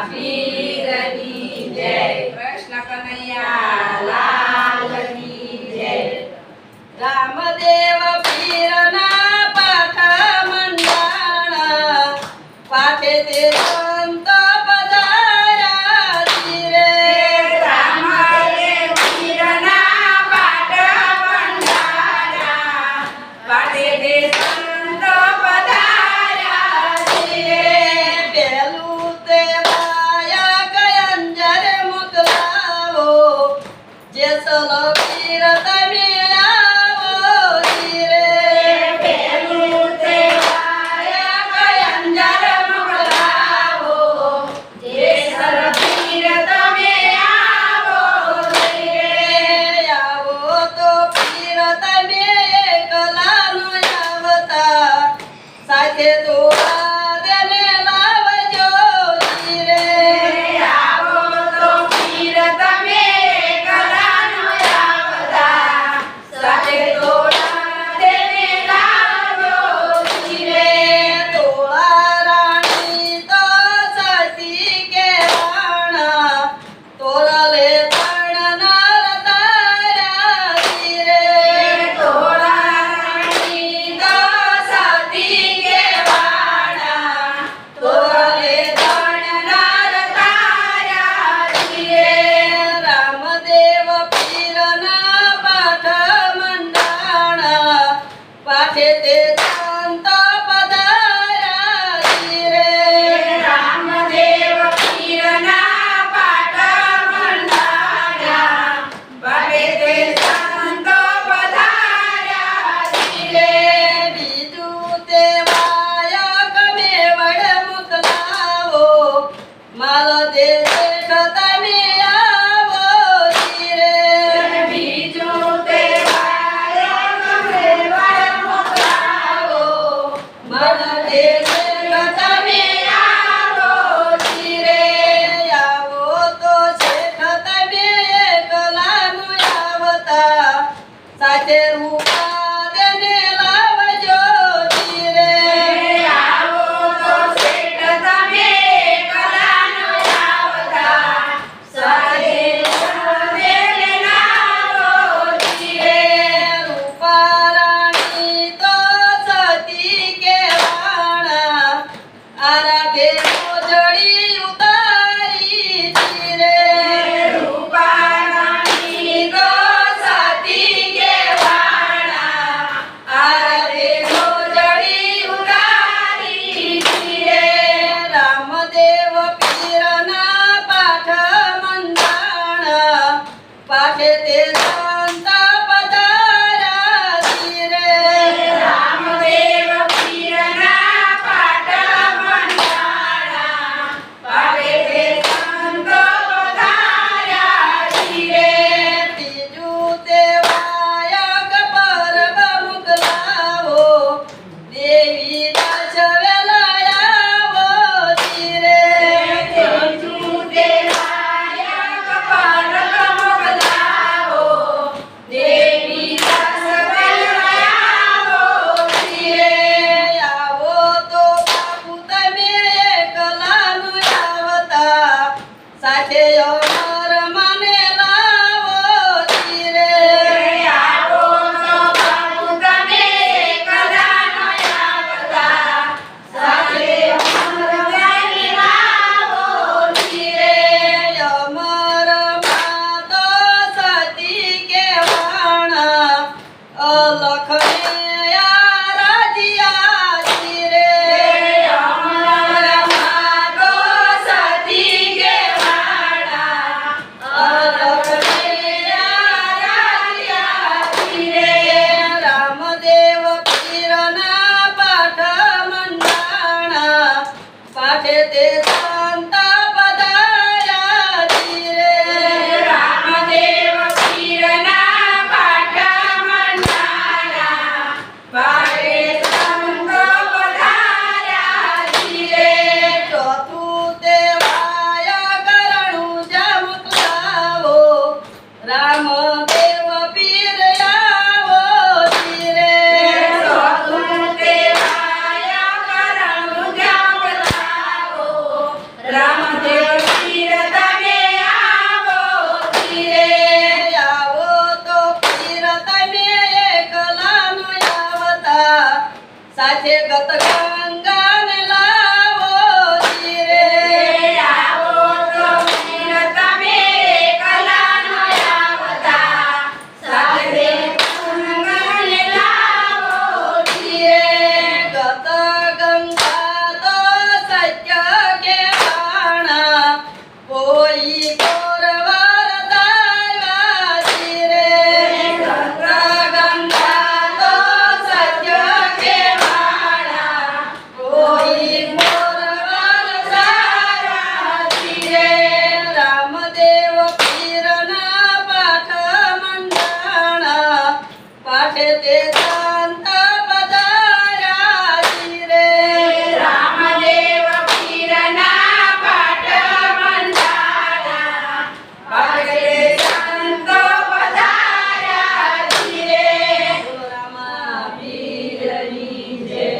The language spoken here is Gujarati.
પીરની જય. કૃષ્ણ કનૈયા લાલની જય. રામદેવ પીરના પાઠ મંડાણા પાઠે તે સંત પધાર્યા ધીરે. રામદેવ પીરના પાઠ મંડાણા પાઠે તે સંત પધાર્યા ધીરે. પેલું તે વાયા કયંજર મોકલાવો જેસલ પીર તમે આવો ધીરે. પેલું તે વાયા કયંજર મોકલાવો જેસલ પીર તમે આવો ધીરે. આવો તો પીર તમે એકલા નો આવતા સાથે તોડા તેને લાવજો ધીરે. આવો તો પીર તમે એકલાનો આવતા સાથે તોડા તેને લાવજો ધીરે. તોળા રાણી તો સતી કહેવાણા તોરલે તણનાર તારા ધીરે. તોળા રાણી તો સતી કહેવાણા તોરલે તણનાર તારા ધીરે. રામદેવ પીરના પાઠ મંડાણા પાઠે તે સંત પધાર્યા ધીરે. રામદેવ પીરના પાઠ મંડાણા પાઠે તે સંત પધાર્યા ધીરે. બીજું તે વાયા ગમે વડ મોકલાવો માલ દે શેઠ તમે આવો ધીરે. બીજું તે વાયા ગમે વડ મોકલાવો માલ દે શેઠ તમે આવો ધીરે. આવો તો શેઠ તમે એકલાનો આવતા સાથે રૂપા તેને લાવજો ધીરે. આવો તો શેઠ તમે એકલાનો આવતા ગત ગંગાને લાવો ધીરે આવો તો વીર તમે એકલા ન આવતા સાથે ગંગાને લાવો ધીરે ગત ગંગા તો સત્ય કહેવાણા કોઈ કોરવાર દાવા ધીરે ગંગા તો સત્ય કહેવાણા કોઈ કોરવાર સારા ધીરે રામદેવ પીરના પાઠ મંડાણા પાઠે તે શાંત પધાર્યા ધીરે રામદેવ પીરના પાઠ મંડાણા પાટે સંતો પધાર્યા ધીરે રામા પીરની જય